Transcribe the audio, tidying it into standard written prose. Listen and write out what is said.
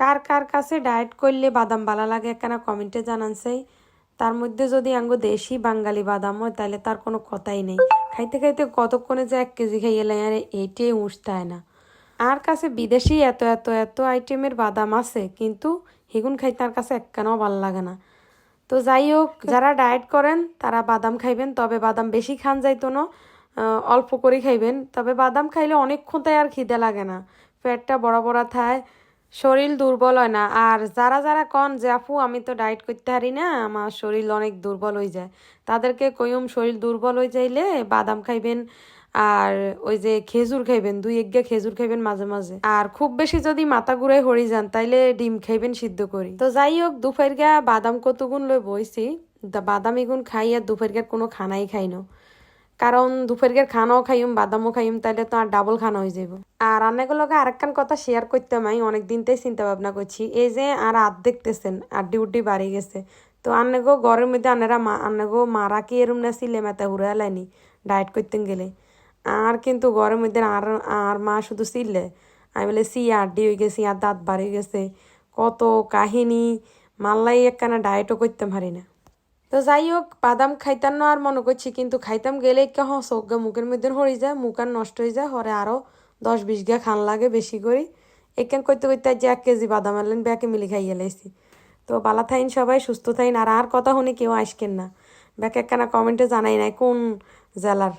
কার কার কাছে ডায়েট করলে বাদাম ভালো লাগে একখানা কমেন্টে জানানছেই। তার মধ্যে যদি আঙ্গো দেশি বাঙালি বাদাম হয় তাহলে তার কোনো কথাই নেই। খাইতে খাইতে কতক্ষণে যে 1 কেজি খাইয়ে লাই আর এইটাই উঠতে হয় না। আর কাছে বিদেশি এত এত এত আইটেমের বাদাম আছে, কিন্তু হেগুন খাইতে আর কাছে একখানাও ভাল লাগে না। তো যাই হোক, যারা ডায়েট করেন তারা বাদাম খাইবেন, তবে বাদাম বেশি খান যাইতো না, অল্প করে খাইবেন। তবে বাদাম খাইলে অনেকক্ষণ তাই আর খিদে লাগে না, পেটটা বড় বড় থায়, শরীর দুর্বল হয় না। আর যারা যারা কন যে আপু আমি তো ডায়েট করতে পারি না, আমার শরীর অনেক দুর্বল হয়ে যায়, তাদেরকে কইম শরীর দুর্বল হয়ে যাইলে বাদাম খাইবেন আর ওই যে খেজুর খাইবেন, 2 খেজুর খাইবেন মাঝে মাঝে। আর খুব বেশি যদি মাথা ঘুরাই হরি যান তাইলে ডিম খাইবেন সিদ্ধ করি। তো যাই হোক, দুপুর গা বাদাম কতগুণ লই বইছি, বাদাম এগুন খাই আর দুপুর গার কোনো খানাই খাই না, কারণ দুপুরের খানাও খাইম বাদামও খাইম, তাইলে তো আর ডাবল খানা হয়ে যাব। আর রান্নাগুলোকে আরেকখান কথা শেয়ার করতে আমি অনেকদিন তাই চিন্তা ভাবনা করছি, এই যে আর দেখতেছেন আড্ডি উড্ডি বাড়ি গেছে, তো আন্নাগো ঘরের মধ্যে আন্নাগো মারা কি এরম না সিলে মেতা হুড়ে এলাইনি ডায়েট করতে গেলে। আর কিন্তু ঘরের মধ্যে আর মা শুধু সিললে, আমি বলে সি আড্ডি হয়ে গেছি আর দাঁত বাড়ি গেছে, কত কাহিনী, মাল্লাই একখানা ডায়েটও করতে পারি না। তো যাই হোক, বাদাম খাইতাম না আর মনে করছি, কিন্তু খাইতাম গেলে চোখে মুখের মধ্যে হয়ে যায়, মুখ আর নষ্ট হয়ে যায়, হরে আরও 10-20 গা খান লাগে বেশি করে। এখান করতে করতে যে 1 কেজি বাদাম আনলেন ব্যাকে মিলি খাইয়ে লাইছি। তো বালা থাইন সবাই, সুস্থ থাইন, আর কথা শুনে কেউ আসকেন না। ব্যাকে একখানা কমেন্টে জানাই নাই কোন জেলার।